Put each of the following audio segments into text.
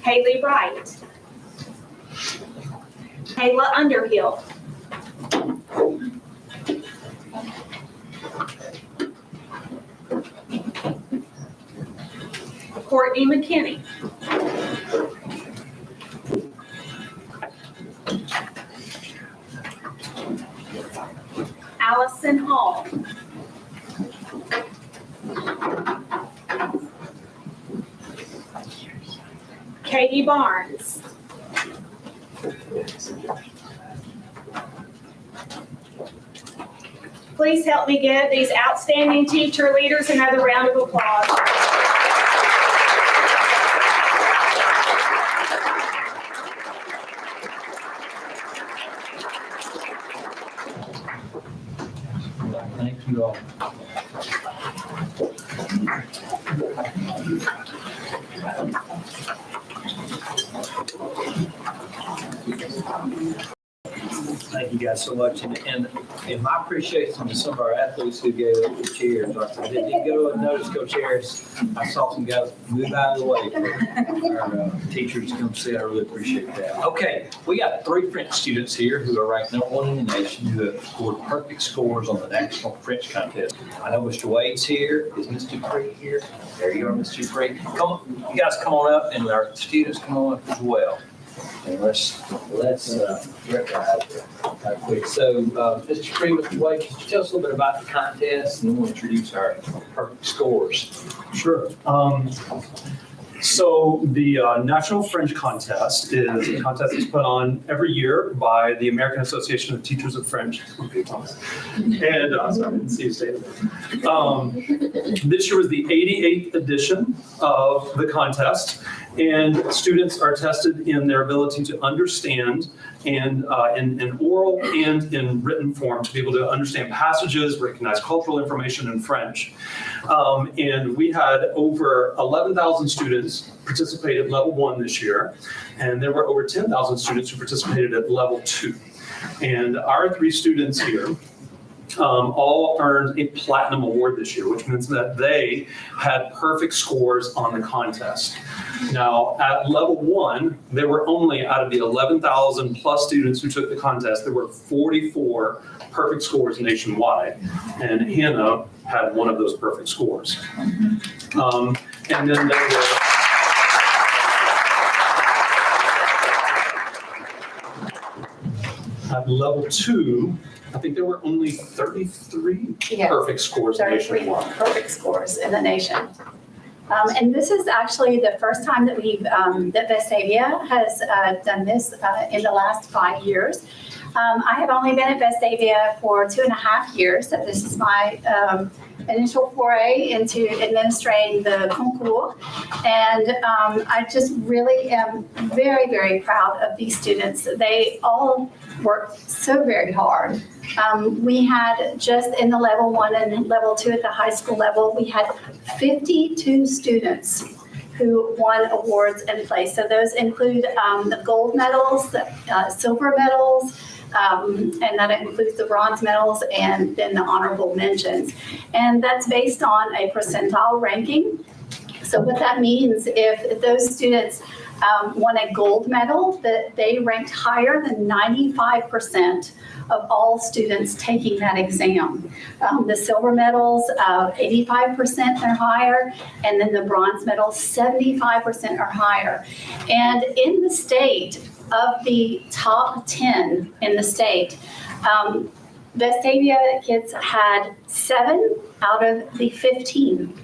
Haley Wright. Kayla Underhill. Courtney McKinney. Allison Hall. Katie Barnes. Please help me give these outstanding teacher leaders another round of applause. Thank you all. Thank you guys so much, and my appreciation to some of our athletes who gave up the chairs. I didn't go unnoticed, Coach Harris. I saw some guys move out of the way for our teachers to come sit. I really appreciate that. Okay, we got 3 French students here who are ranked #1 in the nation who have scored perfect scores on the National French Contest. I know Mr. Wade's here. Is Ms. Dupree here? There you are, Ms. Dupree. Come on, you guys come on up, and our students come on up as well. And let's recognize it right quick. So, Mr. Dupree, Mr. Wade, could you tell us a little bit about the contest, and then we'll introduce our perfect scores. Sure. So the National French Contest is a contest that's put on every year by the American Association of Teachers of French. And sorry, I didn't see you say it. This year was the 88th edition of the contest, and students are tested in their ability to understand and in oral and in written form to be able to understand passages, recognize cultural information in French. And we had over 11,000 students participate at level 1 this year, and there were over 10,000 students who participated at level 2. And our 3 students here all earned a platinum award this year, which means that they had perfect scores on the contest. Now, at level 1, there were only, out of the 11,000 plus students who took the contest, there were 44 perfect scores nationwide, and Hannah had one of those perfect scores. And then there were at level 2, I think there were only 33 perfect scores 33 nationwide. perfect scores in the nation. And this is actually the first time that that Vestavia has done this in the last 5 years. I have only been at Vestavia for 2.5 years, so this is my initial foray into administering the concours. And I just really am very, very proud of these students. They all worked so very hard. We had just in the level 1 and level 2 at the high school level, we had 52 students who won awards in place. So those include the gold medals, the silver medals, and that includes the bronze medals and then the honorable mentions. And that's based on a percentile ranking. So what that means, if those students won a gold medal, that they ranked higher than 95% of all students taking that exam. The silver medals, 85% or higher, and then the bronze medals, 75% or higher. And in the state, of the top 10 in the state, Vestavia kids had 7 out of the 15.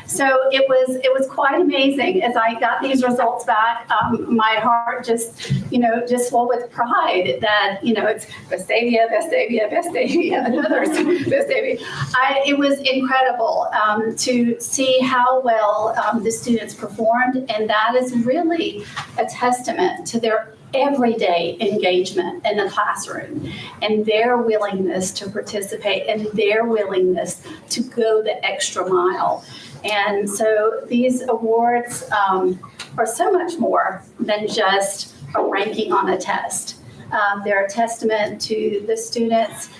So it was quite amazing. As I got these results back, my heart just swelled with pride that, it's Vestavia, Vestavia, Vestavia, and others, Vestavia. It was incredible to see how well the students performed, and that is really a testament to their everyday engagement in the classroom and their willingness to participate and their willingness to go the extra mile. And so these awards are so much more than just a ranking on a test. They're a testament to the students'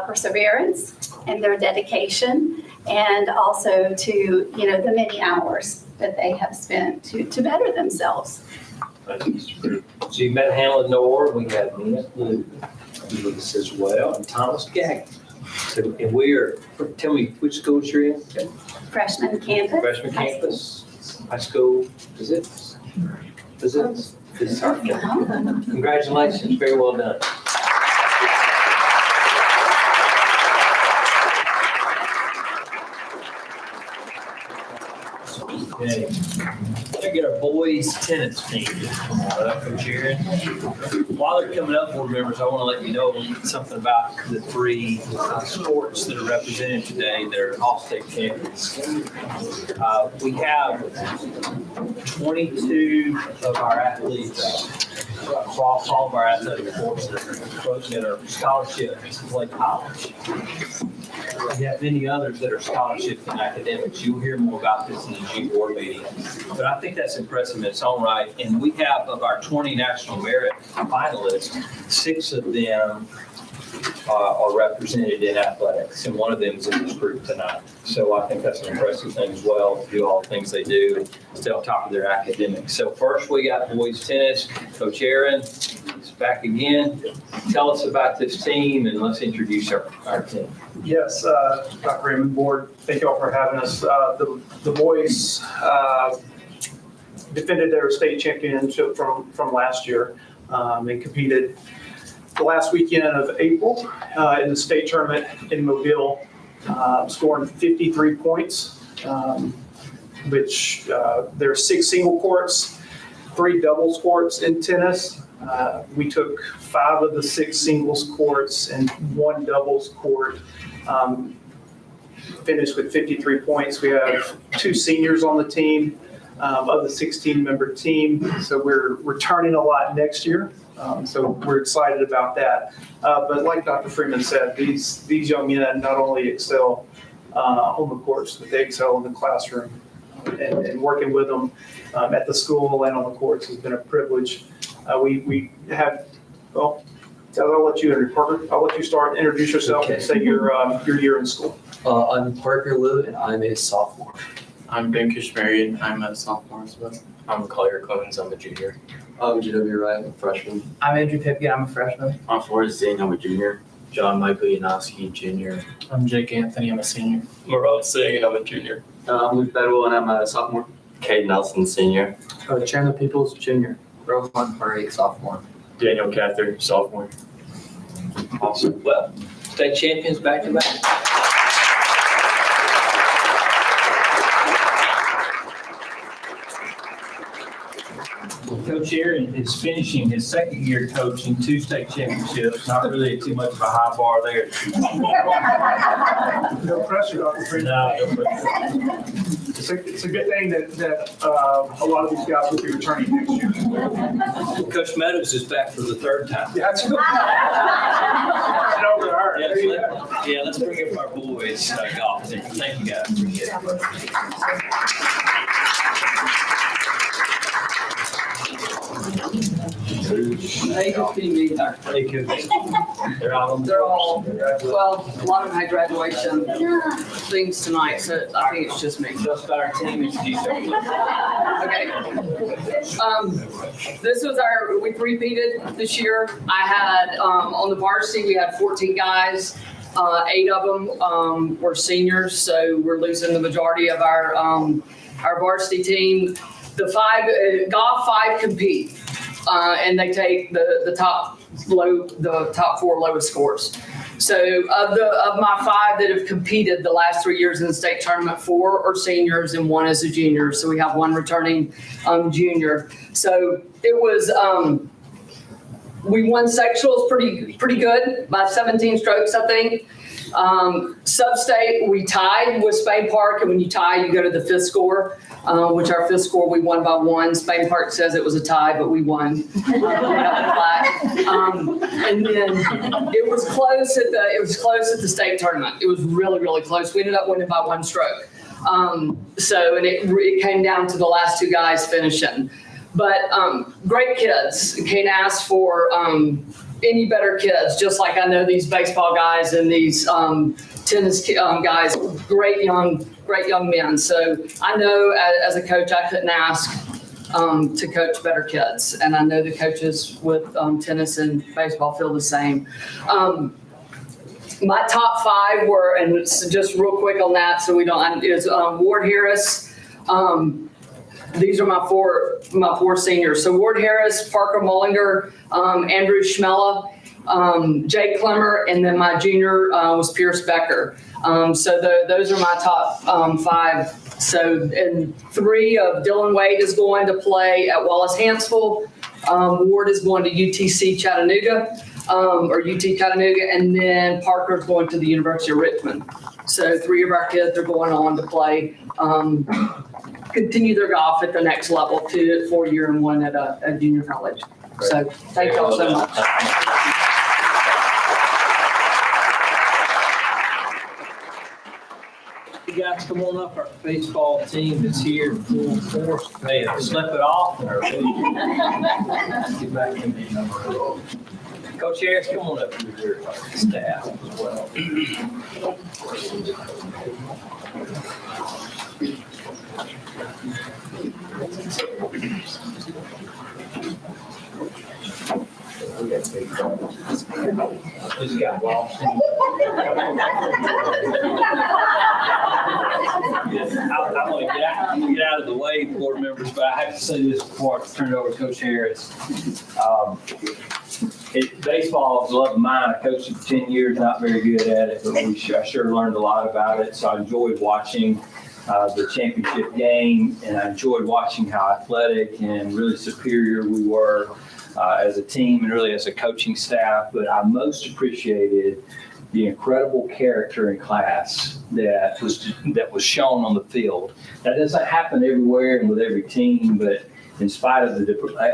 perseverance and their dedication and also to, the many hours that they have spent to better themselves. So you met Hamlin Noor, we have Nina Blue with us as well, and Thomas Gagg. So, and we are, tell me which schools you're in? Freshman campus. Freshman campus, high school, visits? Congratulations, very well done. Okay, let's get our boys tennis team. Coach Aaron. While they're coming up, board members, I want to let you know something about the three sports that are represented today that are all-state champions. We have 22 of our athletes across all of our athletic sports that are scholarships to play college. We have many others that are scholarships and academics. You'll hear more about this in the G board meeting. But I think that's impressive in its own right. And we have, of our 20 national merit finalists, 6 of them are represented in athletics, and one of them is in this group tonight. So I think that's an impressive thing as well, to do all the things they do and stay on top of their academics. So first we got boys tennis. Coach Aaron is back again. Tell us about this team and let's introduce our team. Yes, Dr. Raymond, board, thank you all for having us. The boys defended their state championship from last year and competed the last weekend of April in the state tournament in Mobile, scoring 53 points, which there are 6 single courts, 3 doubles courts in tennis. We took 5 of the 6 singles courts and 1 doubles court, finished with 53 points. We have 2 seniors on the team of the 16-member team, so we're returning a lot next year. So we're excited about that. But like Dr. Freeman said, these young men not only excel on the courts, but they excel in the classroom. And working with them at the school and on the courts has been a privilege. We have, well, I'll let you, Parker, I'll let you start, introduce yourself and say your year in school. I'm Parker Liu, and I'm a sophomore. I'm Ben Kishmarian. I'm a sophomore as well. I'm Collier Clemens. I'm a junior. I'm GW Wright, I'm a freshman. I'm Andrew Pipkin, I'm a freshman. I'm Forrest Zane. I'm a junior. John Michael Yanowski, junior. I'm Jake Anthony, I'm a senior. Marab Singh, and I'm a junior. I'm Luke Bedwell, and I'm a sophomore. Cade Nelson, senior. Chandler Peoples, junior. Rohan Murray, sophomore. Daniel Cather, sophomore. Awesome. Well, state champions back to back. Coach Aaron is finishing his second year coaching, 2 state championships. Not really too much of a high bar there. No pressure, Dr. Freeman. No pressure. It's a good thing that a lot of these guys will be returning next year. Coach Meadows is back for the 3rd time. Yeah, that's good. Over to her. There you go. Let's bring up our boys golf. Thank you guys. Appreciate it. Hey, good evening. Hey, Coach. They're all, well, a lot of them had graduation things tonight, so I think it's just me. Just about our team, introduce ourselves. Okay. This was we repeated this year. I had, on the varsity, we had 14 guys. 8 of them were seniors, so we're losing the majority of our varsity team. The golf 5 compete, and they take the top 4 lowest scores. So of my 5 that have competed the last 3 years in the state tournament, 4 are seniors and 1 is a junior. So we have 1 returning junior. So it was we won sectionals pretty good by 17 strokes, I think. Sub-state, we tied with Spain Park, and when you tie, you go to the 5th score, which our 5th score, we won by 1. Spain Park says it was a tie, but we won. And then it was close at the state tournament. It was really, really close. We ended up winning by 1 stroke. And it came down to the last 2 guys finishing. But great kids. Can't ask for any better kids, just like I know these baseball guys and these tennis guys, great young men. So I know as a coach, I couldn't ask to coach better kids. And I know the coaches with tennis and baseball feel the same. My top 5 were, and so just real quick on that, so we don't, is Ward Harris. These are my four seniors. So Ward Harris, Parker Mullinger, Andrew Schmella, Jay Clemmer, and then my junior was Pierce Becker. So those are my top 5. So, and 3 of Dylan Wade is going to play at Wallace Hansville. Ward is going to UTC Chattanooga, or UT Chattanooga, and then Parker's going to the University of Richmond. So 3 of our kids are going on to play, continue their golf at the next level, 2 at 4-year and 1 at a junior college. So thank y'all so much. You guys come on up. Our baseball team is here in full force. They have slept it off. Get back in the number. Coach Harris, come on up with your staff as well. Just got lost. I'm going to get out of the way, board members, but I have to say this before I turn it over to Coach Harris. Baseball is a love of mine. I coached it for 10 years, not very good at it, but I sure learned a lot about it. So I enjoyed watching the championship game, and I enjoyed watching how athletic and really superior we were as a team and really as a coaching staff. But I most appreciated the incredible character in class that was shown on the field. That doesn't happen everywhere and with every team, but in spite of the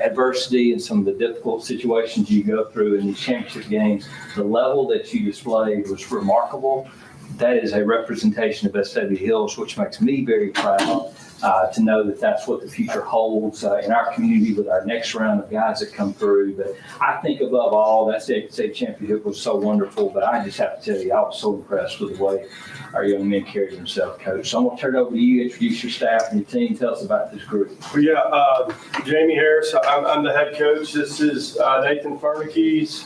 adversity and some of the difficult situations you go through in these championship games, the level that you displayed was remarkable. That is a representation of Vestavia Hills, which makes me very proud to know that that's what the future holds in our community with our next round of guys that come through. But I think above all, that state championship was so wonderful. But I just have to tell you, I was so impressed with the way our young men carried themselves, Coach. So I'm going to turn it over to you, introduce your staff and your team. Tell us about this group. Well, yeah, Jamie Harris, I'm the head coach. This is Nathan Fernakes,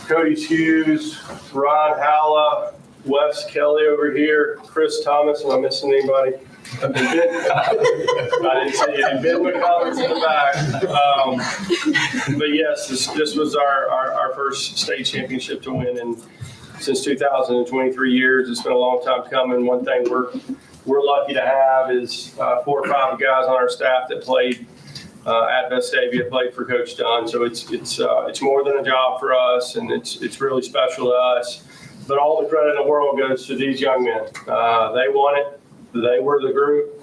Cody Hughes, Ron Halla, Wes Kelly over here, Chris Thomas. Am I missing anybody? I didn't see any. Ben McCollum's in the back. But yes, this was our first state championship to win in since 2023 years. It's been a long time coming. One thing we're lucky to have is 4 or 5 guys on our staff that played at Vestavia, played for Coach Dunn. So it's more than a job for us, and it's really special to us. But all the credit in the world goes to these young men. They won it. They were the group,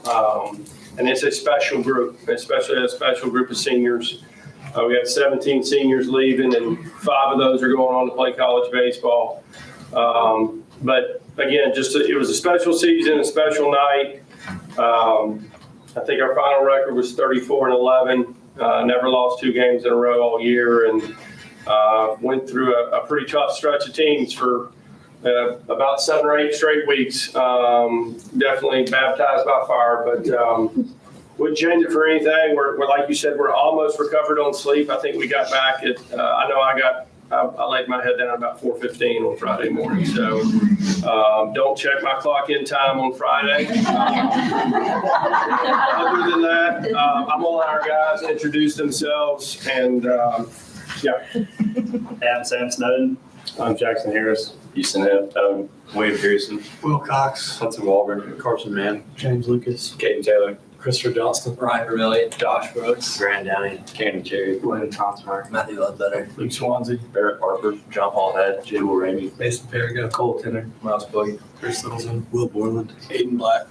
and it's a special group, especially a special group of seniors. We have 17 seniors leaving, and 5 of those are going on to play college baseball. But again, it was a special season, a special night. I think our final record was 34-11. Never lost 2 games in a row all year, and went through a pretty tough stretch of teams for about 7 or 8 straight weeks. Definitely baptized by fire, but wouldn't change it for anything. We're like you said, we're almost recovered on sleep. I think we got back at, I know I laid my head down at about 4:15 on Friday morning. So don't check my clock in time on Friday. Other than that, I'm gonna let our guys introduce themselves, and yeah. I'm Sam Snowden. I'm Jackson Harris. Houston Hipp. William Pearson. Will Cox. Hudson Walburn. Carson Mann. James Lucas. Caden Taylor. Christopher Johnston. Ryan Vermillion. Josh Brooks. Grant Downey. Candy Cherry. William Thompson. Matthew Ledbetter. Luke Swansea. Barrett Harper. John Paul Head. Jim Ramey. Mason Perigo. Cole Tenner. Miles Boogie. Chris Littleton. Will Borland. Aiden Black.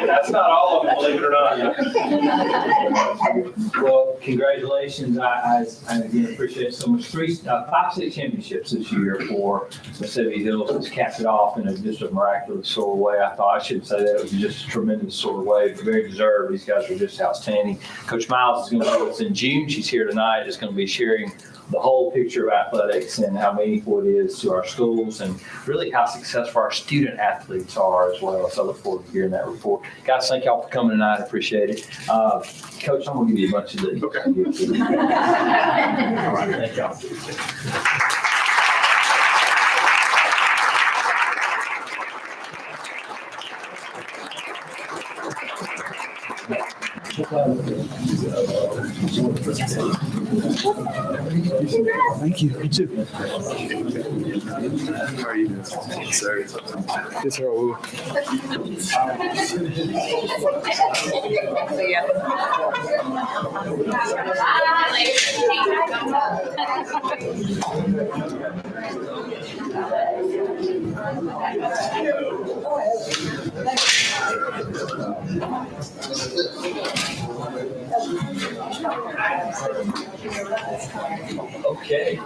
That's not all of it, believe it or not. Well, congratulations. I again appreciate so much. 5 state championships this year for Vestavia Hills. It's capped it off in just a miraculous sort of way. I thought I shouldn't say that. It was just a tremendous sort of way, but very deserved. These guys were just outstanding. Coach Miles is going to be with us in June. She's here tonight. Is going to be sharing the whole picture of athletics and how meaningful it is to our schools and really how successful our student athletes are as well. So I look forward to hearing that report. Guys, thank y'all for coming tonight. I appreciate it. Coach, I'm going to give you a bunch of these. Okay. All right, thank y'all. Thank you. You too. How are you doing? Sir. Yes, sir. Okay.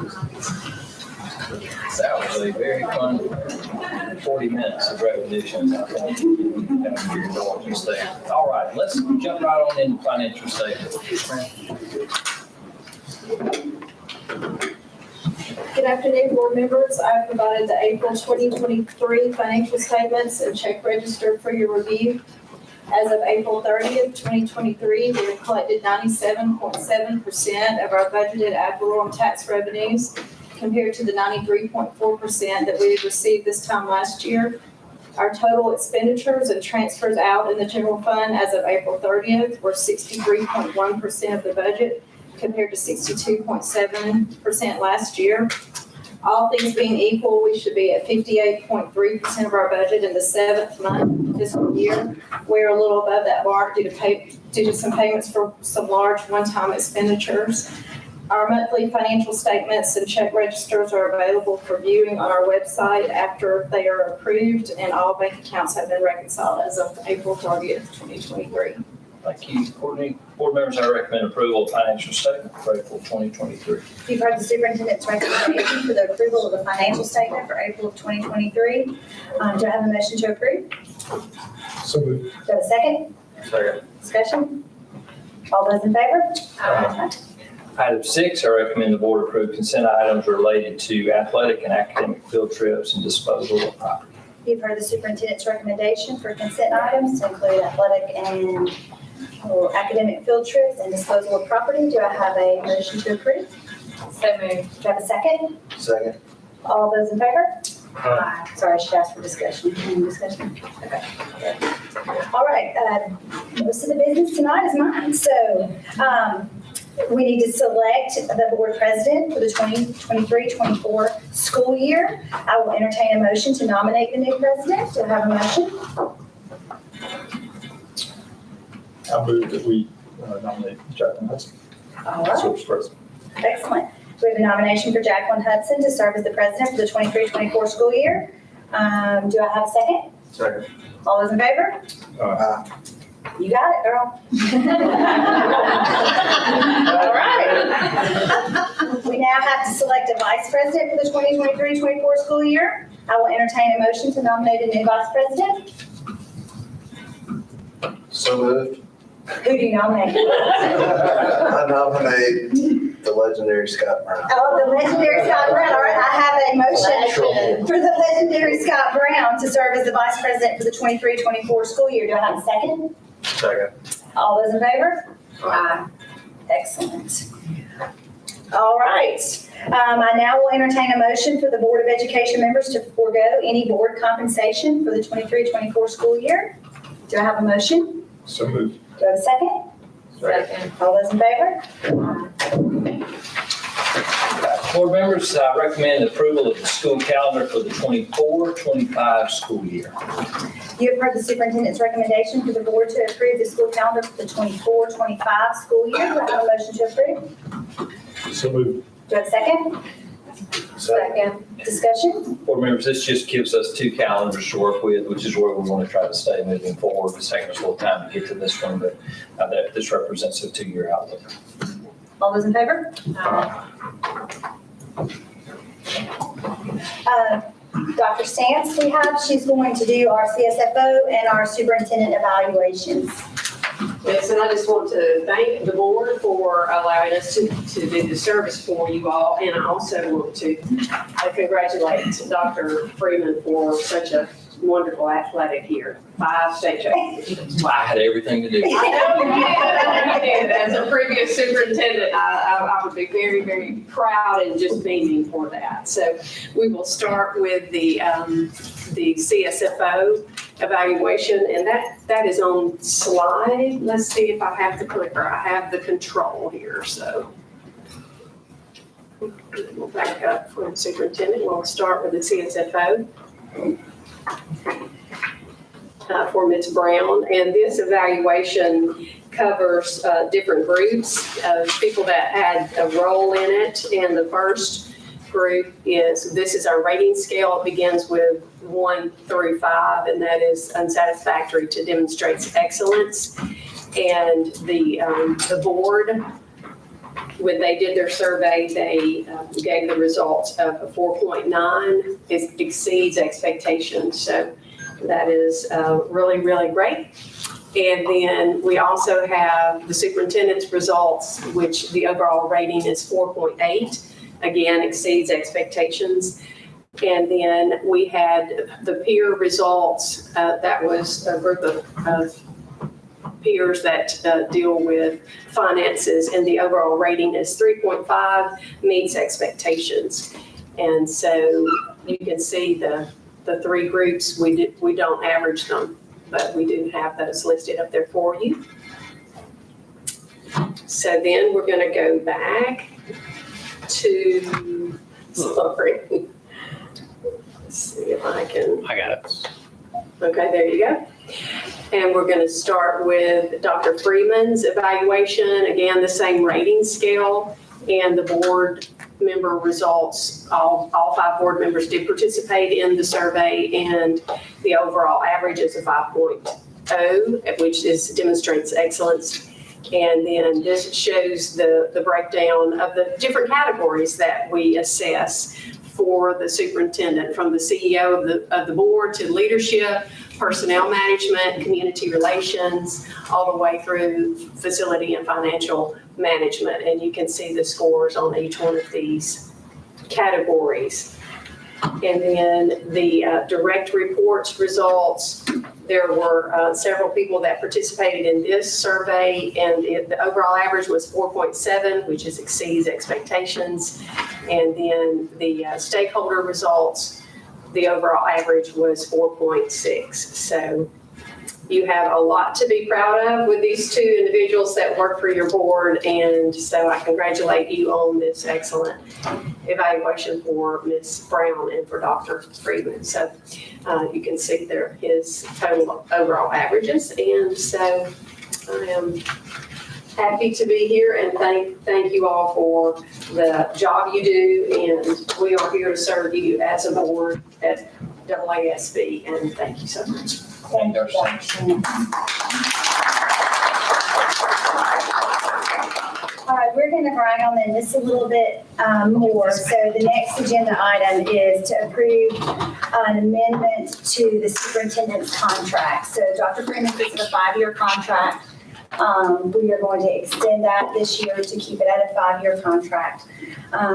That was a very fun 40 minutes of repetitions. I think you're going to stay. All right, let's jump right on into financial statements. Good afternoon, board members. I provided the April 2023 financial statements and check register for your review. As of April 30th, 2023, we have collected 97.7% of our budgeted ad valorem tax revenues compared to the 93.4% that we had received this time last year. Our total expenditures and transfers out in the general fund as of April 30th were 63.1% of the budget compared to 62.7% last year. All things being equal, we should be at 58.3% of our budget in the 7th month of fiscal year. We're a little above that mark due to some payments for some large one-time expenditures. Our monthly financial statements and check registers are available for viewing on our website after they are approved, and all bank accounts have been reconciled as of April 30th, 2023. Thank you, Courtney. Board members, I recommend approval of financial statement for April 2023. You've heard the superintendent's recommendation for the approval of the financial statement for April of 2023. Do I have a motion to approve? So moved. Do I have a second? Second. Discussion? All those in favor? Aye. Item 6, I recommend the board approve consent items related to athletic and academic field trips and disposal of property. You've heard the superintendent's recommendation for consent items to include athletic and academic field trips and disposal of property. Do I have a motion to approve? So moved. Do I have a second? Second. All those in favor? Aye. Sorry, I should ask for discussion. Any discussion? Okay. All right, most of the business tonight is mine. So we need to select the board president for the 2023-24 school year. I will entertain a motion to nominate the new president. Do I have a motion? I move that we nominate Jacqueline Hudson. All right. Service president. Excellent. We have a nomination for Jacqueline Hudson to serve as the president for the 23-24 school year. Do I have a second? Second. All those in favor? You got it, girl. All right. We now have to select a vice president for the 2023-24 school year. I will entertain a motion to nominate a new vice president. So moved. Who do you nominate? I nominate the legendary Scott Brown. Oh, the legendary Scott Brown. All right, I have a motion for the legendary Scott Brown to serve as the vice president for the 23-24 school year. Do I have a second? Second. All those in favor? Aye. Excellent. All right. I now will entertain a motion for the Board of Education members to forego any board compensation for the 23-24 school year. Do I have a motion? So moved. Do I have a second? Second. All those in favor? Board members, I recommend approval of the school calendar for the 24-25 school year. You have heard the superintendent's recommendation for the board to approve the school calendar for the 24-25 school year. Do I have a motion to approve? So moved. Do I have a second? Second. Discussion? Board members, this just gives us 2 calendars to work with, which is where we want to try to stay moving forward. It's taking us a little time to get to this one, but this represents a 2-year outlook. All those in favor? Dr. Stantz we have, she's going to do our CSFO and our superintendent evaluations. Yes, and I just want to thank the board for allowing us to do the service for you all. And I also want to congratulate Dr. Freeman for such a wonderful athletic year. 5 state championships. I had everything to do. I know you did. As a previous superintendent, I would be very, very proud and just beaming for that. So we will start with the CSFO evaluation, and that is on slide. Let's see if I have the clicker. I have the control here, so. We'll back up for the superintendent. We'll start with the CSFO. For Ms. Brown, and this evaluation covers different groups of people that had a role in it. And the first group this is our rating scale. It begins with 1 through 5, and that is unsatisfactory to demonstrates excellence. And the board, when they did their survey, they gave the results of a 4.9. It exceeds expectations. So that is really, really great. And then we also have the superintendent's results, which the overall rating is 4.8. Again, exceeds expectations. And then we had the peer results. That was a group of peers that deal with finances, and the overall rating is 3.5, meets expectations. And so you can see the 3 groups. We don't average them, but we do have those listed up there for you. So then we're going to go back to, sorry. Let's see if I can. I got it. Okay, there you go. And we're going to start with Dr. Freeman's evaluation. Again, the same rating scale, and the board member results. All 5 board members did participate in the survey, and the overall average is a 5.0, which demonstrates excellence. And then this shows the breakdown of the different categories that we assess for the superintendent, from the CEO of the board to leadership, personnel management, community relations, all the way through facility and financial management. And you can see the scores on each one of these categories. And then the direct reports results, there were several people that participated in this survey, and the overall average was 4.7, which exceeds expectations. And then the stakeholder results, the overall average was 4.6. So you have a lot to be proud of with these 2 individuals that work for your board. And so I congratulate you on this excellent evaluation for Ms. Brown and for Dr. Freeman. So you can see there his total overall averages. And so I am happy to be here, and thank you all for the job you do. And we are here to serve you as a board at AASB. And thank you so much. Thank you, Dr. Stantz. All right, we're going to brag on them just a little bit more. So the next agenda item is to approve an amendment to the superintendent's contract. So Dr. Freeman, this is a 5-year contract. We are going to extend that this year to keep it at a 5-year contract.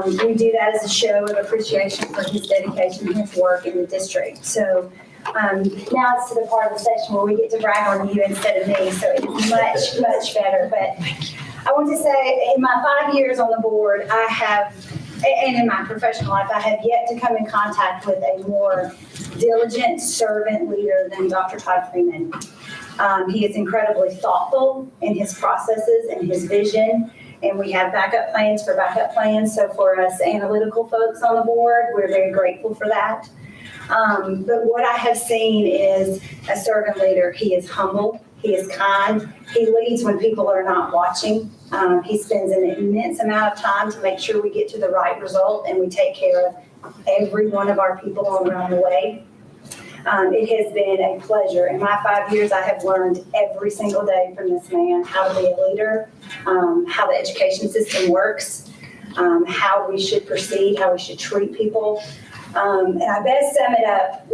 We do that as a show of appreciation for his dedication and his work in the district. So now it's to the part of the session where we get to brag on you instead of me. So it's much, much better. But I want to say, in my 5 years on the board, I have, and in my professional life, I have yet to come in contact with a more diligent servant leader than Dr. Todd Freeman. He is incredibly thoughtful in his processes and his vision, and we have backup plans for backup plans. So for us analytical folks on the board, we're very grateful for that. But what I have seen is a servant leader. He is humble. He is kind. He leads when people are not watching. He spends an immense amount of time to make sure we get to the right result and we take care of every one of our people along the way. It has been a pleasure. In my 5 years, I have learned every single day from this man how to be a leader, how the education system works, how we should proceed, how we should treat people. And I best sum it up.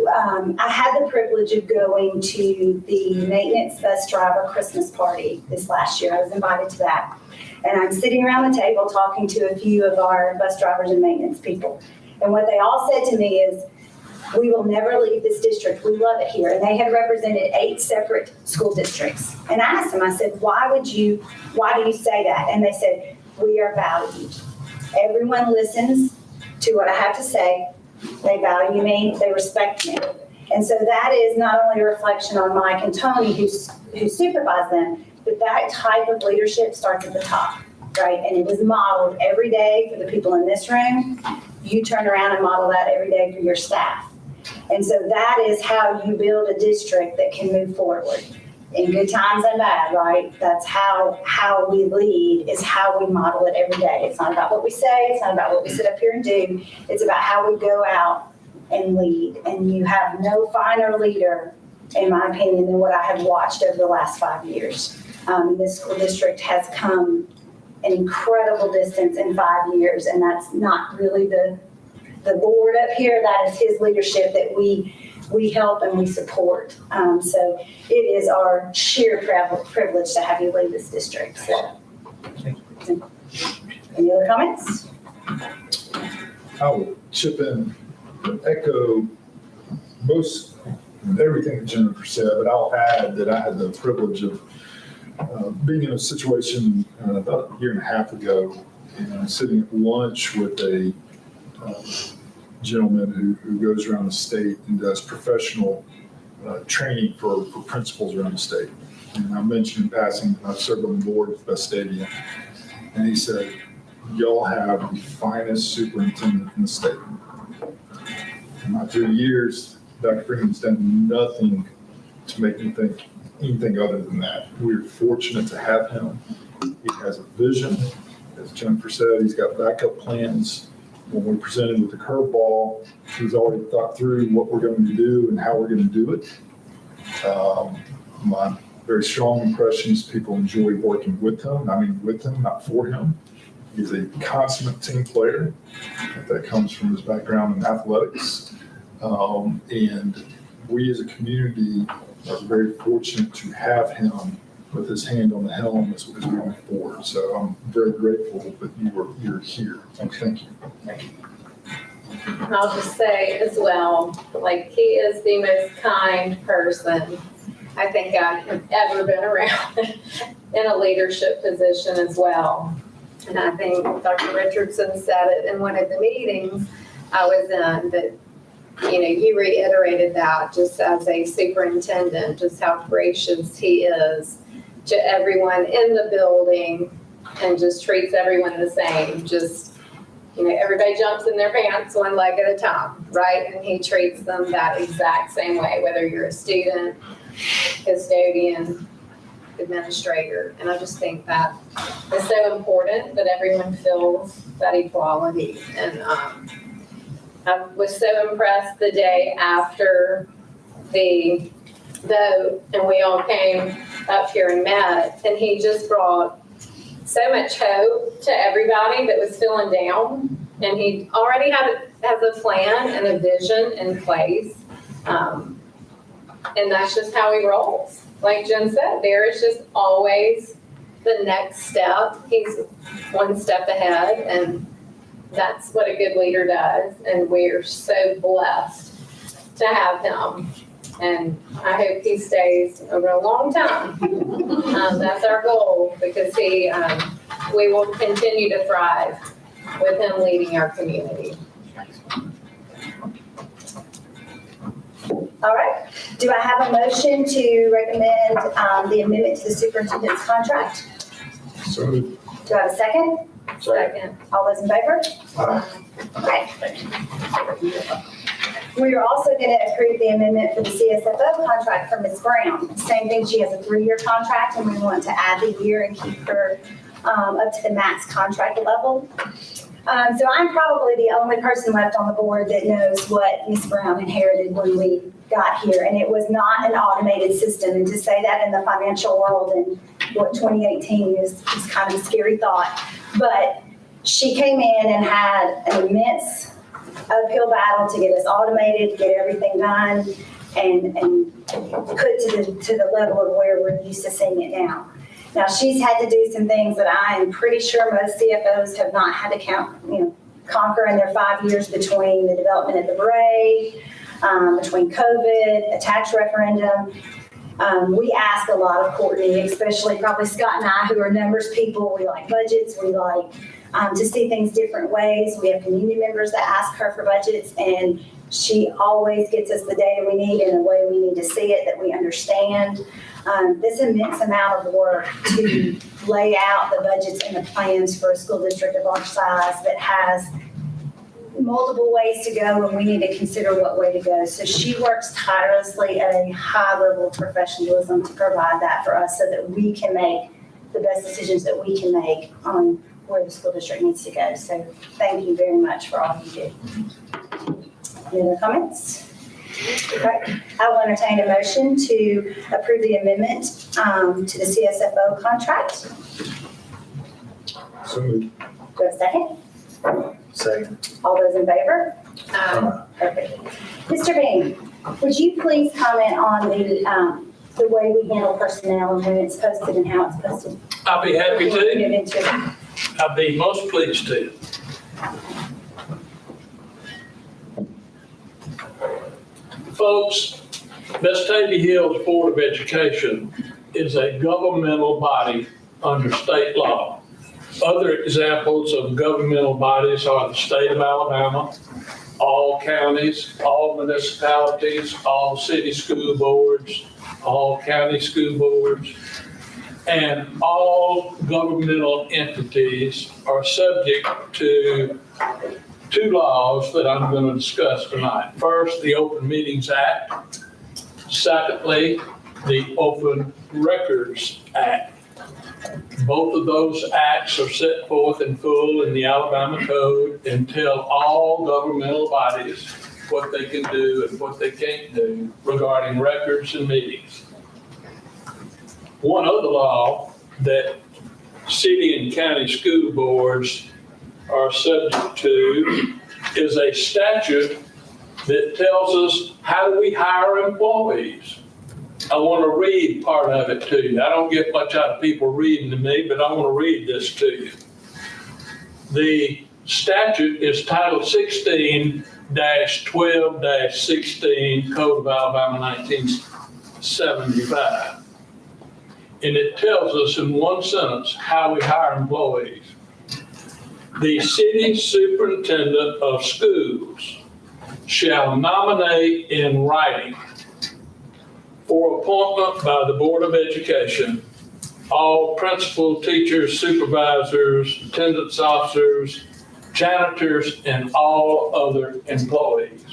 I had the privilege of going to the maintenance bus driver Christmas party this last year. I was invited to that. And I'm sitting around the table talking to a few of our bus drivers and maintenance people. And what they all said to me is, we will never leave this district. We love it here. And they had represented 8 separate school districts. And I asked them, I said, why do you say that? And they said, we are valued. Everyone listens to what I have to say. They value me, they respect me. And so that is not only a reflection on Mike and Tony who supervise them, but that type of leadership starts at the top, right? And it was modeled every day for the people in this room. You turn around and model that every day for your staff. And so that is how you build a district that can move forward in good times and bad, right? That's how we lead, is how we model it every day. It's not about what we say, it's not about what we sit up here and do. It's about how we go out and lead. And you have no finer leader, in my opinion, than what I have watched over the last 5 years. This school district has come an incredible distance in 5 years, and that's not really the board up here. That is his leadership that we help and we support. So it is our sheer privilege to have you lead this district. So, any other comments? I will chip in and echo most everything that Jennifer said, but I'll add that I had the privilege of being in a situation about a year and a half ago, sitting at lunch with a gentleman who goes around the state and does professional training for principals around the state. And I mentioned in passing, I served on the board with Vestavia, and he said, y'all have the finest superintendent in the state. In my 3 years, Dr. Freeman's done nothing to make me think anything other than that. We're fortunate to have him. He has a vision. As Jennifer said, he's got backup plans. When we presented with the curveball, he's already thought through what we're going to do and how we're going to do it. My very strong impression is people enjoy working with him. I mean, with him, not for him. He's a consummate team player. That comes from his background in athletics. And we as a community are very fortunate to have him with his hand on the helm as we move forward. So I'm very grateful that you're here. And thank you. Thank you. And I'll just say as well, like, he is the most kind person I think I have ever been around in a leadership position as well. And I think Dr. Richardson said it in one of the meetings I was in, that, you know, you reiterated that just as a superintendent, just how gracious he is to everyone in the building and just treats everyone the same. Just, you know, everybody jumps in their pants one leg at a time, right? And he treats them that exact same way, whether you're a student, custodian, administrator. And I just think that is so important that everyone feels that equality. And I was so impressed the day after the vote and we all came up here and met, and he just brought so much hope to everybody that was feeling down. And he already has a plan and a vision in place. And that's just how he rolls. Like Jen said, there is just always the next step. He's one step ahead, and that's what a good leader does. And we're so blessed to have him. And I hope he stays over a long time. That's our goal, because we will continue to thrive with him leading our community. All right. Do I have a motion to recommend the amendment to the superintendent's contract? So Do I have a second? Second. All those in favor? Okay. We are also going to approve the amendment for the CSFO contract for Ms. Brown. Same thing, she has a 3-year contract, and we want to add the year and keep her up to the max contract level. So I'm probably the only person left on the board that knows what Ms. Brown inherited when we got here. And it was not an automated system. And to say that in the financial world in what 2018 is kind of a scary thought. But she came in and had an immense uphill battle to get us automated, get everything done, and put to the level of where we're used to seeing it now. Now, she's had to do some things that I am pretty sure most CFOs have not had to conquer in their 5 years between the development of the BRA, between COVID, a tax referendum. We ask a lot of Courtney, especially probably Scott and I, who are numbers people. We like budgets. We like to see things different ways. We have community members that ask her for budgets, and she always gets us the data we need in a way we need to see it, that we understand. This immense amount of work to lay out the budgets and the plans for a school district of our size that has multiple ways to go, and we need to consider what way to go. So she works tirelessly at a high level of professionalism to provide that for us so that we can make the best decisions that we can make on where the school district needs to go. So thank you very much for all you do. Any other comments? Okay. I will entertain a motion to approve the amendment to the CSFO contract. So moved. Do I have a second? Second. All those in favor? Perfect. Mr. Bean, would you please comment on the way we handle personnel and when it's posted and how it's posted? I'll be happy Before we to. get into it. I'll be most pleased to. Folks, Vestavia Hills Board of Education is a governmental body under state law. Other examples of governmental bodies are the state of Alabama, all counties, all municipalities, all city school boards, all county school boards, and all governmental entities are subject to two laws that I'm going to discuss tonight. First, the Open Meetings Act. Secondly, the Open Records Act. Both of those acts are set forth in full in the Alabama Code and tell all governmental bodies what they can do and what they can't do regarding records and meetings. One other law that city and county school boards are subject to is a statute that tells us how do we hire employees. I want to read part of it to you. I don't get much out of people reading to me, but I want to read this to you. The statute is Title 16-12-16 Code of Alabama 1975. And it tells us in one sentence how we hire employees. The city superintendent of schools shall nominate in writing for appointment by the Board of Education all principal, teachers, supervisors, attendance officers, janitors, and all other employees.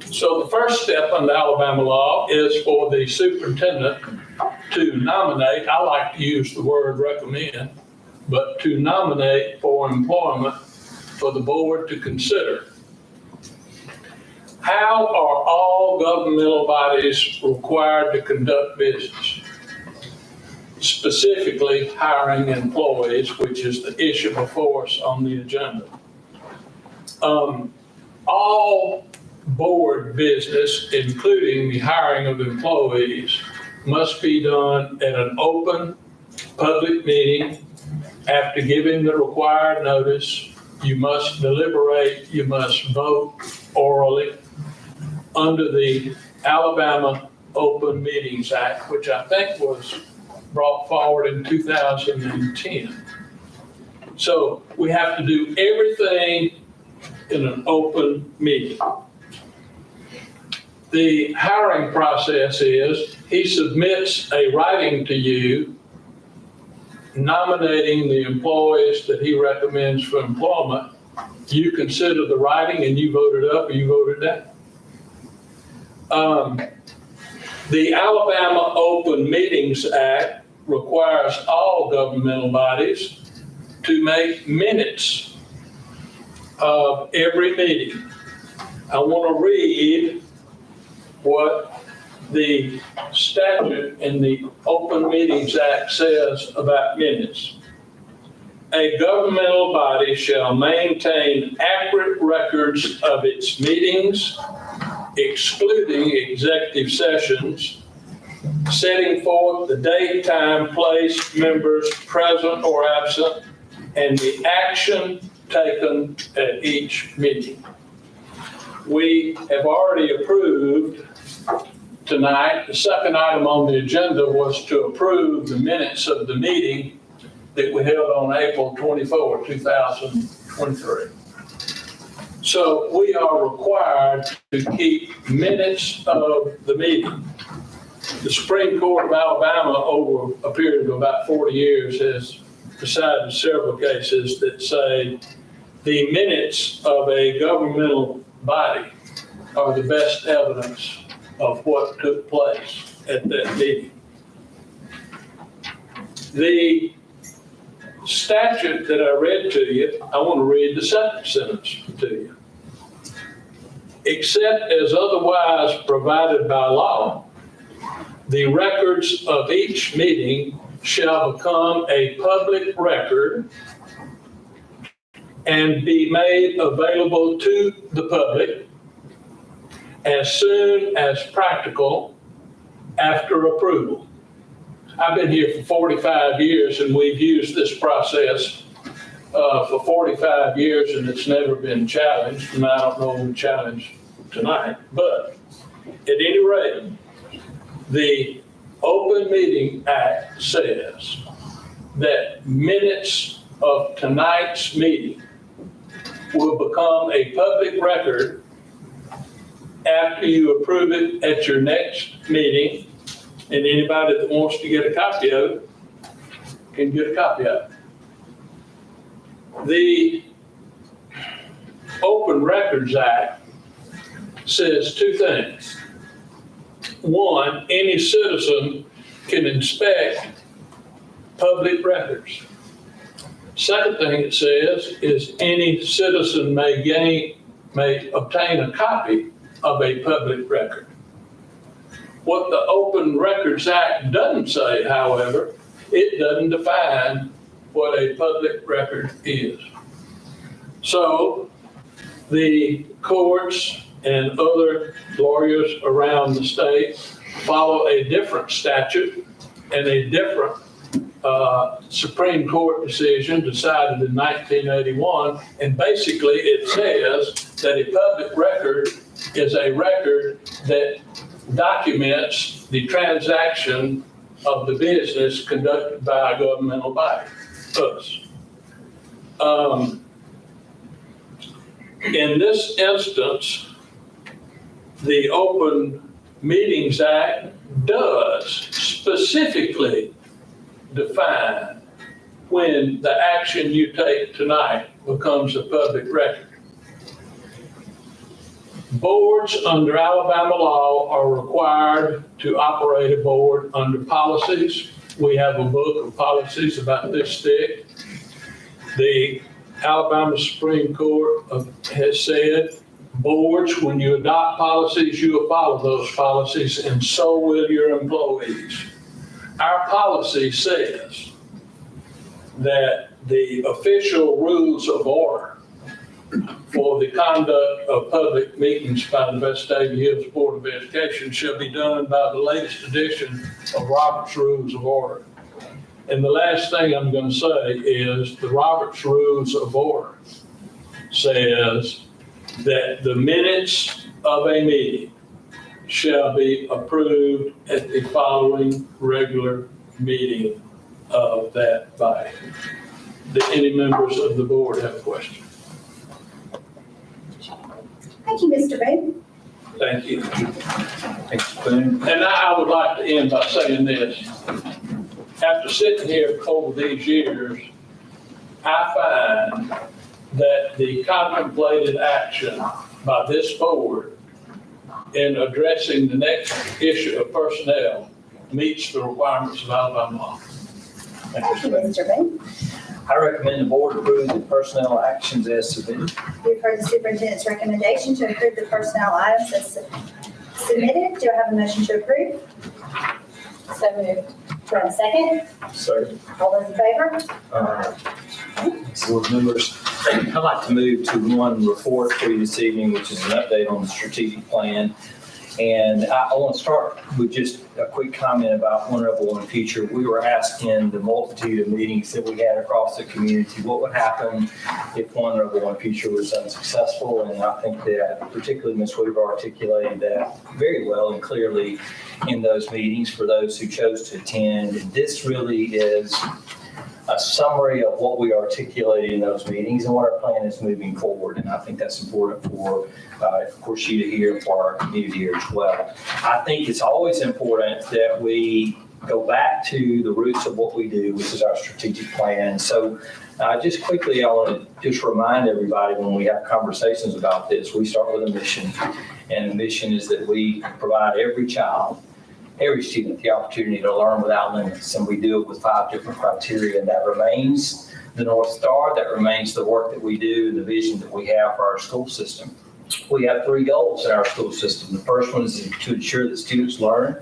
So the first step under Alabama law is for the superintendent to nominate, I like to use the word recommend, but to nominate for employment for the board to consider. How are all governmental bodies required to conduct business? Specifically, hiring employees, which is the issue before us on the agenda. All board business, including the hiring of employees, must be done at an open public meeting after giving the required notice. You must deliberate, you must vote orally under the Alabama Open Meetings Act, which I think was brought forward in 2010. So we have to do everything in an open meeting. The hiring process is he submits a writing to you nominating the employees that he recommends for employment. You consider the writing and you vote it up or you vote it down. The Alabama Open Meetings Act requires all governmental bodies to make minutes of every meeting. I want to read what the statute in the Open Meetings Act says about minutes. A governmental body shall maintain accurate records of its meetings, excluding executive sessions, setting forth the date, time, place, members present or absent, and the action taken at each meeting. We have already approved tonight. The second item on the agenda was to approve the minutes of the meeting that we held on April 24, 2023. So we are required to keep minutes of the meeting. The Supreme Court of Alabama, over a period of about 40 years, has decided several cases that say the minutes of a governmental body are the best evidence of what took place at that meeting. The statute that I read to you, I want to read the second sentence to you. Except as otherwise provided by law, the records of each meeting shall become a public record and be made available to the public as soon as practical after approval. I've been here for 45 years and we've used this process for 45 years and it's never been challenged, and I don't know if it's challenged tonight. But at any rate, the Open Meeting Act says that minutes of tonight's meeting will become a public record after you approve it at your next meeting, and anybody that wants to get a copy of it can get a copy of it. The Open Records Act says two things. One, any citizen can inspect public records. Second thing it says is any citizen may obtain a copy of a public record. What the Open Records Act doesn't say, however, it doesn't define what a public record is. So the courts and other lawyers around the state follow a different statute and a different Supreme Court decision decided in 1981, and basically it says that a public record is a record that documents the transaction of the business conducted by a governmental body, us. In this instance, the Open Meetings Act does specifically define when the action you take tonight becomes a public record. Boards under Alabama law are required to operate a board under policies. We have a book of policies about this thick. The Alabama Supreme Court has said boards, when you adopt policies, you will follow those policies, and so will your employees. Our policy says that the official rules of order for the conduct of public meetings by the Vestavia Hills Board of Education shall be done by the latest edition of Robert's Rules of Order. And the last thing I'm going to say is the Robert's Rules of Order says that the minutes of a meeting shall be approved at the following regular meeting of that body. Do any members of the board have a question? Thank you, Mr. Baden. Thank you. Thanks, Boone. And I would like to end by saying this. After sitting here over these years, I find that the contemplated action by this board in addressing the next issue of personnel meets the requirements of Alabama law. Thank you, Mr. Bain. I recommend the board approve the personnel actions as submitted. We've heard the superintendent's recommendation to approve the personnel items as submitted. Do I have a motion to approve? So moved. Do I have a second? Second. All those in favor? Board members, I'd like to move to one report for you this evening, which is an update on the strategic plan. And I want to start with just a quick comment about One Rebel, One Future. We were asked in the multitude of meetings that we had across the community, what would happen if One Rebel, One Future was unsuccessful? And I think that particularly Ms. Weaver articulated that very well and clearly in those meetings for those who chose to attend. This really is a summary of what we articulated in those meetings and what our plan is moving forward. And I think that's important for, of course, you to hear and for our community here as well. I think it's always important that we go back to the roots of what we do, which is our strategic plan. So just quickly, I want to just remind everybody when we have conversations about this, we start with a mission. And the mission is that we provide every child, every student the opportunity to learn without limits. And we do it with 5 different criteria. And that remains the North Star. That remains the work that we do, the vision that we have for our school system. We have 3 goals in our school system. The first one is to ensure that students learn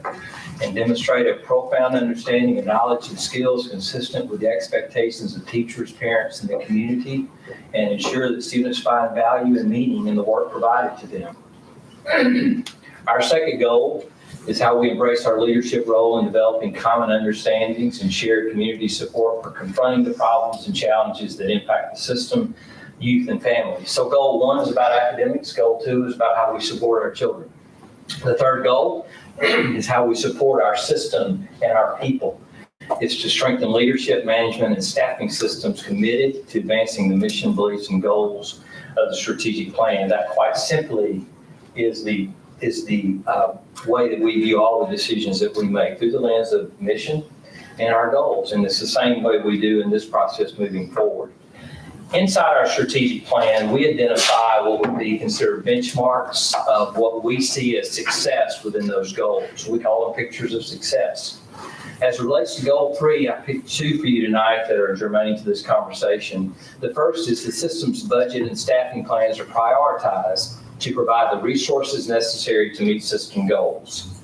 and demonstrate a profound understanding of knowledge and skills consistent with the expectations of teachers, parents, and the community, and ensure that students find value and meaning in the work provided to them. Our second goal is how we embrace our leadership role in developing common understandings and shared community support for confronting the problems and challenges that impact the system, youth, and families. So goal 1 is about academics. Goal 2 is about how we support our children. The third goal is how we support our system and our people. It's to strengthen leadership, management, and staffing systems committed to advancing the mission, beliefs, and goals of the strategic plan. That quite simply is the way that we view all the decisions that we make through the lens of mission and our goals. And it's the same way we do in this process moving forward. Inside our strategic plan, we identify what would be considered benchmarks of what we see as success within those goals. We call them pictures of success. As it relates to goal 3, I picked 2 for you tonight that are germane to this conversation. The first is the system's budget and staffing plans are prioritized to provide the resources necessary to meet system goals.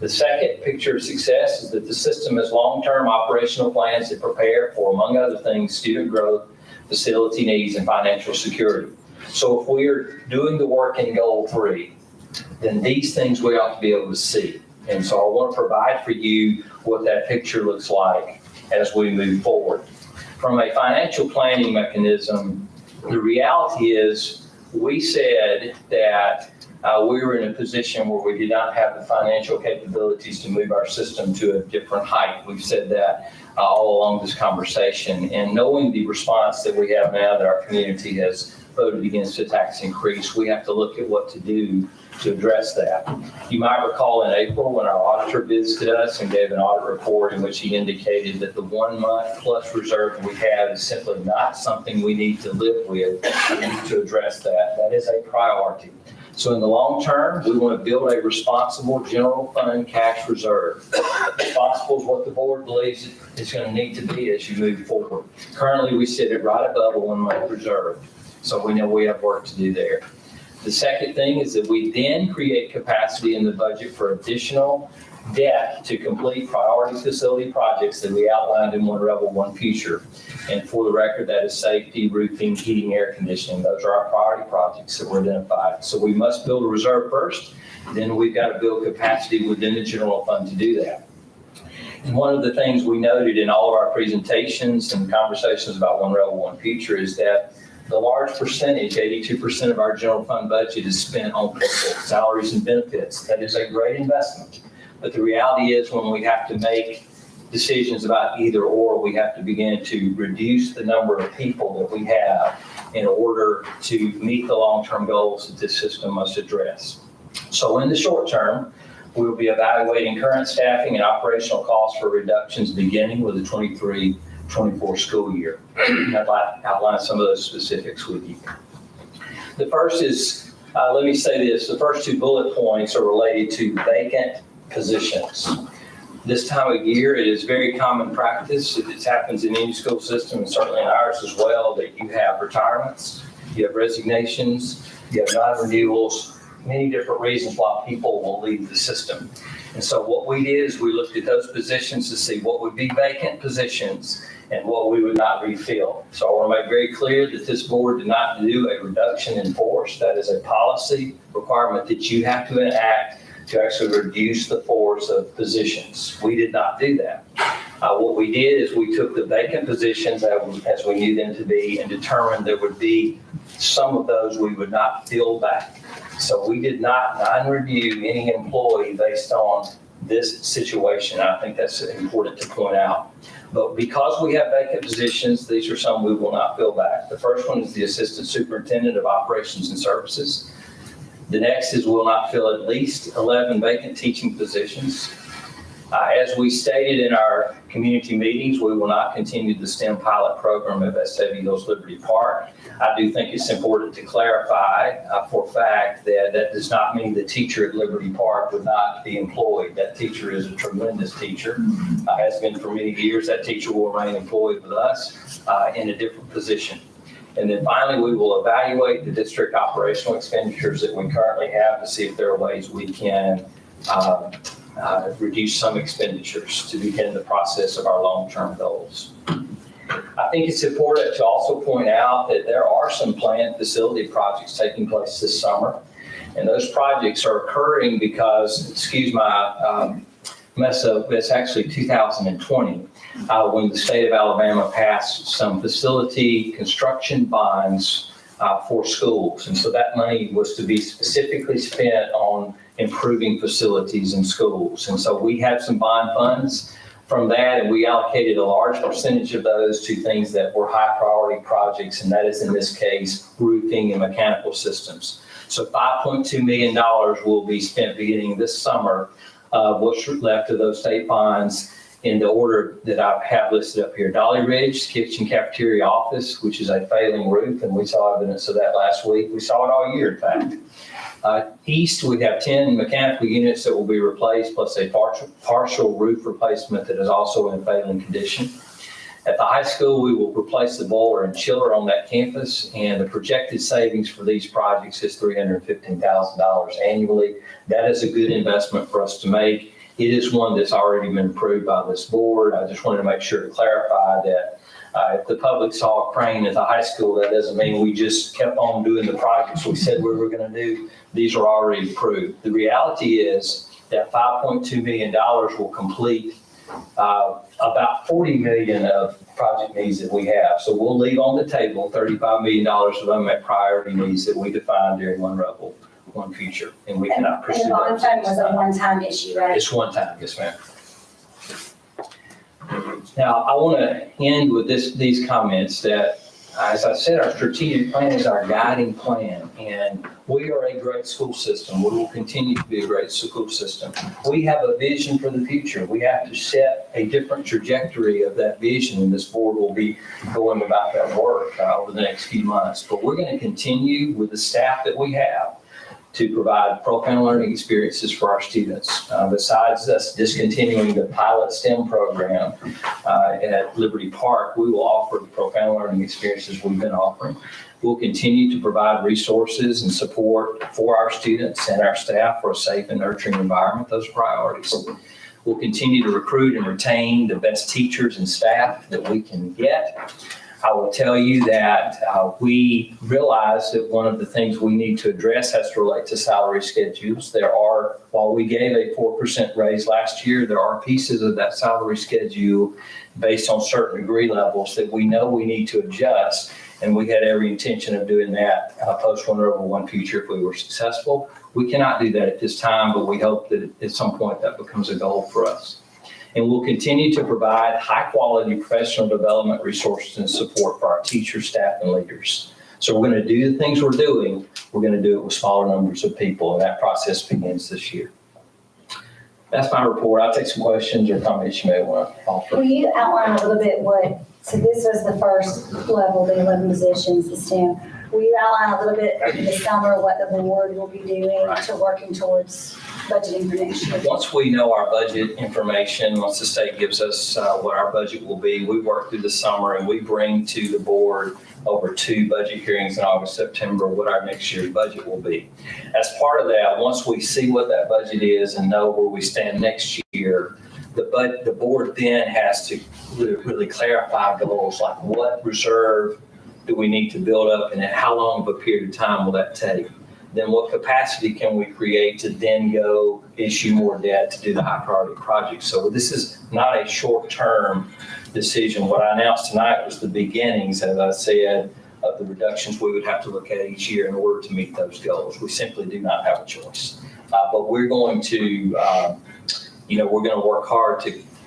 The second picture of success is that the system has long-term operational plans that prepare for, among other things, student growth, facility needs, and financial security. So if we're doing the work in goal 3, then these things we ought to be able to see. And so I want to provide for you what that picture looks like as we move forward. From a financial planning mechanism, the reality is we said that we were in a position where we did not have the financial capabilities to move our system to a different height. We've said that all along this conversation. And knowing the response that we have now that our community has voted against a tax increase, we have to look at what to do to address that. You might recall in April when our auditor visited us and gave an audit report in which he indicated that the 1 month plus reserve we have is simply not something we need to live with. We need to address that. That is a priority. So in the long term, we want to build a responsible general fund cash reserve. Responsible is what the board believes is going to need to be as you move forward. Currently, we sit at right above a 1 month reserve. So we know we have work to do there. The second thing is that we then create capacity in the budget for additional debt to complete priority facility projects that we outlined in One Rebel, One Future. And for the record, that is safety, roofing, heating, air conditioning. Those are our priority projects that were identified. So we must build a reserve first, then we've got to build capacity within the general fund to do that. And one of the things we noted in all of our presentations and conversations about One Rebel, One Future is that the large percentage, 82% of our general fund budget is spent on people, salaries and benefits. That is a great investment. But the reality is when we have to make decisions about either or, we have to begin to reduce the number of people that we have in order to meet the long-term goals that this system must address. So in the short term, we will be evaluating current staffing and operational costs for reductions beginning with the 23-24 school year. I'd like to outline some of those specifics with you. The first is, let me say this, the first 2 bullet points are related to vacant positions. This time of year, it is very common practice. It happens in any school system, and certainly in ours as well, that you have retirements, you have resignations, you have non-renewals, many different reasons why people will leave the system. And so what we did is we looked at those positions to see what would be vacant positions and what we would not refill. So I want to make very clear that this board did not do a reduction in force. That is a policy requirement that you have to enact to actually reduce the force of positions. We did not do that. What we did is we took the vacant positions as we knew them to be and determined there would be some of those we would not fill back. So we did not non-review any employee based on this situation. I think that's important to point out. But because we have vacant positions, these are some we will not fill back. The first one is the Assistant Superintendent of Operations and Services. The next is we'll not fill at least 11 vacant teaching positions. As we stated in our community meetings, we will not continue the STEM pilot program at Vestavia Hills Liberty Park. I do think it's important to clarify for a fact that that does not mean the teacher at Liberty Park would not be employed. That teacher is a tremendous teacher, has been for many years. That teacher will remain employed with us in a different position. And then finally, we will evaluate the district operational expenditures that we currently have to see if there are ways we can reduce some expenditures to begin the process of our long-term goals. I think it's important to also point out that there are some planned facility projects taking place this summer. And those projects are occurring because, excuse my mess up, it's actually 2020, when the state of Alabama passed some facility construction bonds for schools. And so that money was to be specifically spent on improving facilities in schools. And so we have some bond funds from that, and we allocated a large percentage of those to things that were high priority projects, and that is in this case, roofing and mechanical systems. So $5.2 million will be spent beginning this summer, what's left of those state bonds in the order that I have listed up here. Dolly Ridge Kitchen Cafeteria Office, which is a failing roof, and we saw evidence of that last week. We saw it all year, in fact. East, we have 10 mechanical units that will be replaced, plus a partial roof replacement that is also in failing condition. At the high school, we will replace the boiler and chiller on that campus, and the projected savings for these projects is $315,000 annually. That is a good investment for us to make. It is one that's already been approved by this board. I just wanted to make sure to clarify that if the public saw a crane at the high school, that doesn't mean we just kept on doing the projects we said we were going to do. These are already approved. The reality is that $5.2 million will complete about $40 million of project needs that we have. So we'll leave on the table $35 million of unmet priority needs that we defined during One Rebel, One Future, and we cannot pursue And the bond fund was a one-time issue, right? It's one time, yes, ma'am. Now, I want to end with these comments that, as I said, our strategic plan is our guiding plan, and we are a great school system. We will continue to be a great school system. We have a vision for the future. We have to set a different trajectory of that vision, and this board will be going about that work over the next few months. But we're going to continue with the staff that we have to provide profound learning experiences for our students. Besides us discontinuing the pilot STEM program at Liberty Park, we will offer the profound learning experiences we've been offering. We'll continue to provide resources and support for our students and our staff for a safe and nurturing environment. Those are priorities. We'll continue to recruit and retain the best teachers and staff that we can get. I will tell you that we realize that one of the things we need to address has to relate to salary schedules. While we gave a 4% raise last year, there are pieces of that salary schedule based on certain degree levels that we know we need to adjust. And we had every intention of doing that post One Rebel, One Future if we were successful. We cannot do that at this time, but we hope that at some point that becomes a goal for us. And we'll continue to provide high-quality professional development resources and support for our teachers, staff, and leaders. So we're going to do the things we're doing. We're going to do it with smaller numbers of people, and that process begins this year. That's my report. I'll take some questions or comments you may want to offer. Will you outline a little bit so this was the first level, the 11 positions, the STEM. will you outline a little bit over the summer what the board will be doing Right. to working towards budgeting for next year? Once we know our budget information, once the state gives us what our budget will be, we work through the summer and we bring to the board over 2 budget hearings in August, September, what our next year's budget will be. As part of that, once we see what that budget is and know where we stand next year, the board then has to really clarify goals, like what reserve do we need to build up and then how long of a period of time will that take? Then what capacity can we create to then go issue more debt to do the high priority projects? So this is not a short-term decision. What I announced tonight was the beginnings, as I said, of the reductions we would have to look at each year in order to meet those goals. We simply do not have a choice. But we're going to, we're going to work hard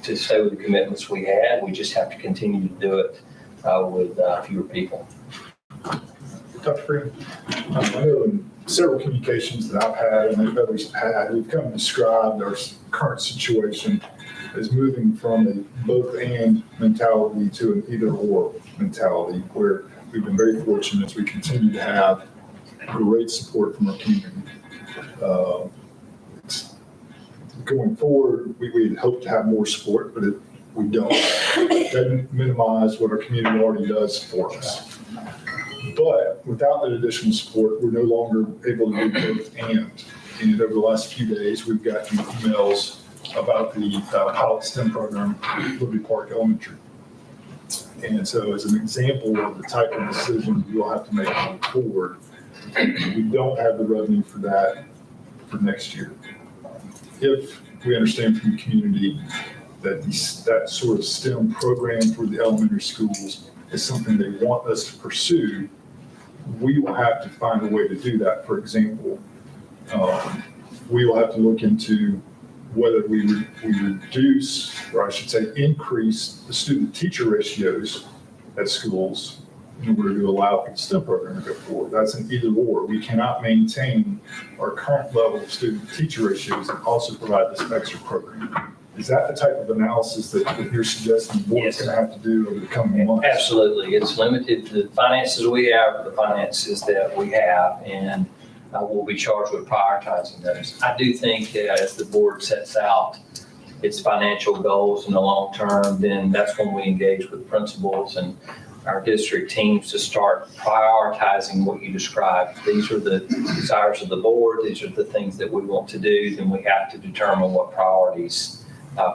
to stay with the commitments we had. We just have to continue to do it with fewer people. Dr. Freeman, I know in several communications that I've had and that others have had, we've come to describe our current situation as moving from a both and mentality to an either or mentality, where we've been very fortunate as we continue to have great support from our community. Going forward, we hope to have more support, but we don't. It doesn't minimize what our community already does for us. But without that additional support, we're no longer able to do both and. And over the last few days, we've gotten emails about the pilot STEM program at Liberty Park Elementary. And so as an example of the type of decision you'll have to make going forward, we don't have the revenue for that for next year. If we understand from the community that that sort of STEM program for the elementary schools is something they want us to pursue, we will have to find a way to do that. For example, we will have to look into whether we reduce, or I should say increase, the student-teacher ratios at schools in order to allow for the STEM program to go forward. That's an either or. We cannot maintain our current level of student-teacher ratios and also provide this extra program. Is that the type of analysis that you're suggesting the board's going to have to do over the coming months? Absolutely. It's limited to the finances we have, the finances that we have, and we'll be charged with prioritizing those. I do think that as the board sets out its financial goals in the long term, then that's when we engage with principals and our district teams to start prioritizing what you described. These are the desires of the board. These are the things that we want to do. Then we have to determine what priorities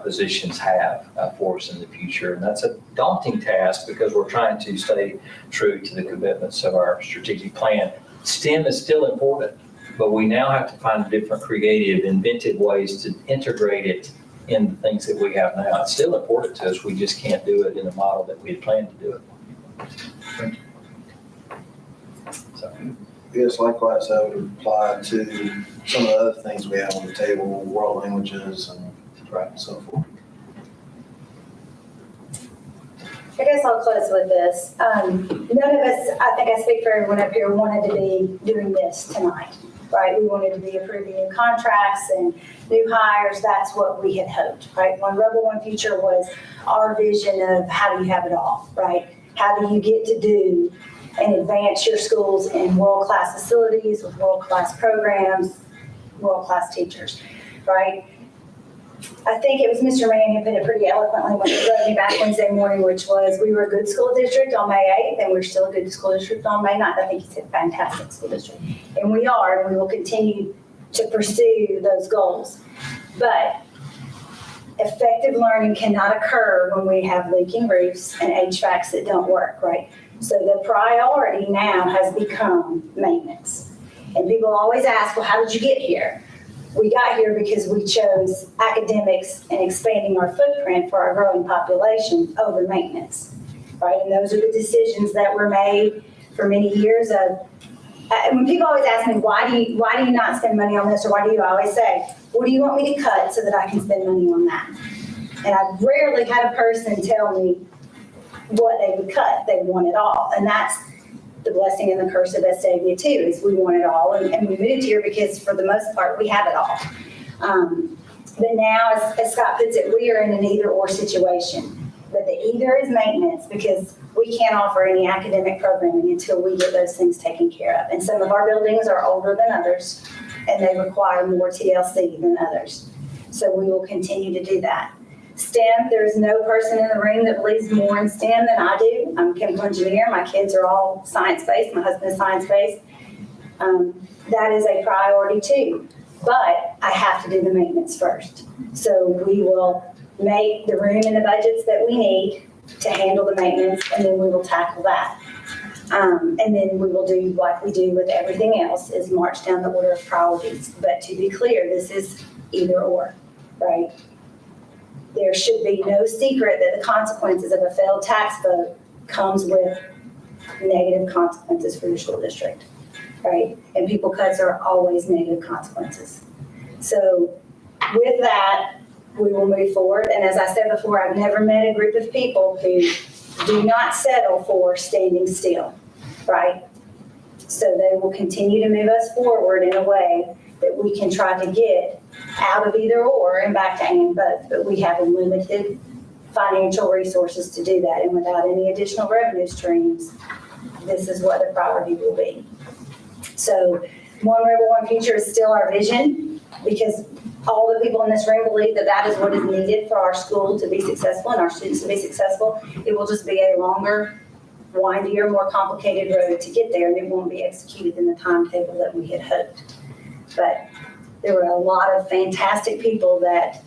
positions have for us in the future. And that's a daunting task because we're trying to stay true to the commitments of our strategic plan. STEM is still important, but we now have to find different creative, inventive ways to integrate it in the things that we have now. It's still important to us. We just can't do it in the model that we had planned to do it. So. Yes, likewise, I would apply to some of the other things we have on the table, world languages and so forth. I guess I'll close with this. None of us, I think I speak for everyone up here, wanted to be doing this tonight, right? We wanted to be approving new contracts and new hires. That's what we had hoped, right? When Rebel One Future was our vision of how do you have it all, right? How do you get to do and advance your schools in world-class facilities with world-class programs, world-class teachers, right? I think it was Mr. Mann who put it pretty eloquently when he wrote me back Wednesday morning, which was, we were a good school district on May 8th, and we're still a good school district on May 9th. I think he said fantastic school district. And we are, and we will continue to pursue those goals. But effective learning cannot occur when we have leaking roofs and HVACs that don't work, right? So the priority now has become maintenance. And people always ask, well, how did you get here? We got here because we chose academics and expanding our footprint for our growing population over maintenance, right? And those are the decisions that were made for many years of, when people always ask me, why do you not spend money on this? Or why do you always say, what do you want me to cut so that I can spend money on that? And I've rarely had a person tell me what they would cut. They want it all. And that's the blessing and the curse of Vestavia too, is we want it all. And we moved here because for the most part, we have it all. But now, as Scott puts it, we are in an either or situation. But the either is maintenance, because we can't offer any academic programming until we get those things taken care of. And some of our buildings are older than others, and they require more TLC than others. So we will continue to do that. STEM, there is no person in the room that believes more in STEM than I do. I'm a chemical engineer. My kids are all science-based. My husband is science-based. That is a priority too. But I have to do the maintenance first. So we will make the room and the budgets that we need to handle the maintenance, and then we will tackle that. And then we will do like we do with everything else, is march down the order of priorities. But to be clear, this is either or, right? There should be no secret that the consequences of a failed tax vote comes with negative consequences for your school district, right? And people cuts are always negative consequences. So with that, we will move forward. And as I said before, I've never met a group of people who do not settle for standing still, right? So they will continue to move us forward in a way that we can try to get out of either or and back to and both. But we have limited financial resources to do that. And without any additional revenue streams, this is what the priority will be. So One River, One Future is still our vision, because all the people in this room believe that that is what is needed for our school to be successful and our students to be successful. It will just be a longer, windier, more complicated road to get there, and it won't be executed in the timetable that we had hoped. But there were a lot of fantastic people that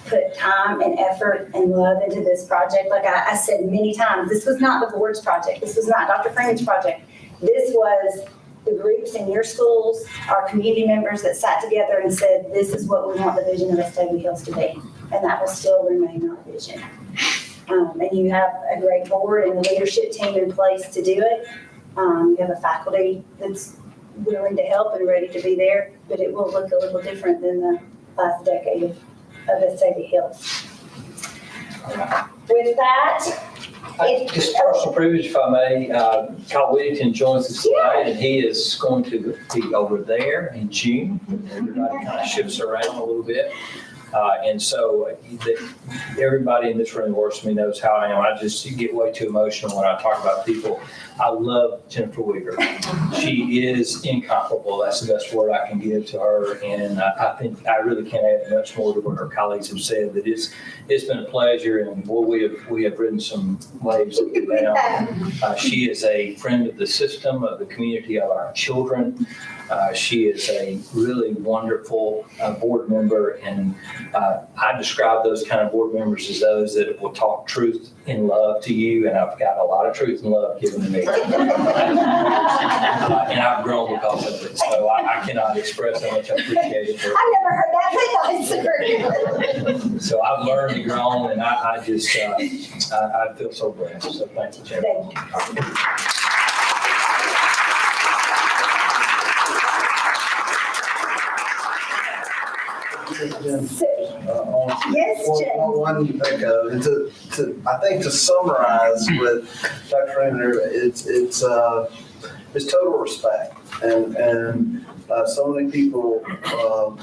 put time and effort and love into this project. Like I said many times, this was not the board's project. This was not Dr. Freeman's project. This was the groups in your schools, our community members that sat together and said, this is what we want the vision of Vestavia Hills to be. And that will still remain our vision. And you have a great board and a leadership team in place to do it. You have a faculty that's willing to help and ready to be there, but it will look a little different than the last decade of Vestavia Hills. With that, Just personal privilege, if I may, Kyle Whittington joins us tonight, and he is going to be over there in June. Everybody kind of shifts around a little bit. And so everybody in this room works for me knows how I am. I just get way too emotional when I talk about people. I love Jennifer Weaver. She is incomparable. That's the best word I can give to her. And I think I really can't add much more to what her colleagues have said. That it's been a pleasure, and boy, we have ridden some waves up and down. She is a friend of the system, of the community, of our children. She is a really wonderful board member, and I describe those kind of board members as those that will talk truth in love to you, and I've got a lot of truth and love given to me. And I've grown because of it, so I cannot express how much I appreciate it. I never heard that, but I So I've learned and grown, and I just, I feel so blessed, so thank you, Jennifer. Thank you. Yes, Jay. One thing, I think to summarize with Dr. Freeman, it's total respect, and so many people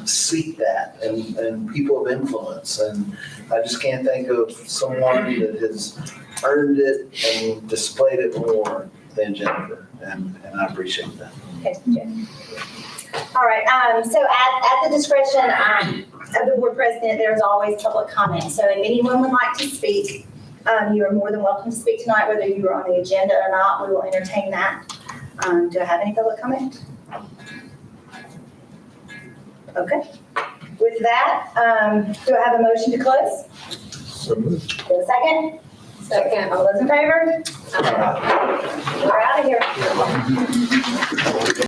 seek that, and people of influence, and I just can't think of someone that has earned it and displayed it more than Jennifer, and I appreciate that. Okay, Jay. All right, so at the discretion of the board president, there's always public comment. So if anyone would like to speak, you are more than welcome to speak tonight, whether you are on the agenda or not. We will entertain that. Do I have any public comment? Okay. With that, do I have a motion to close? So moved. Do a second? Second. All those in favor? We're out of here.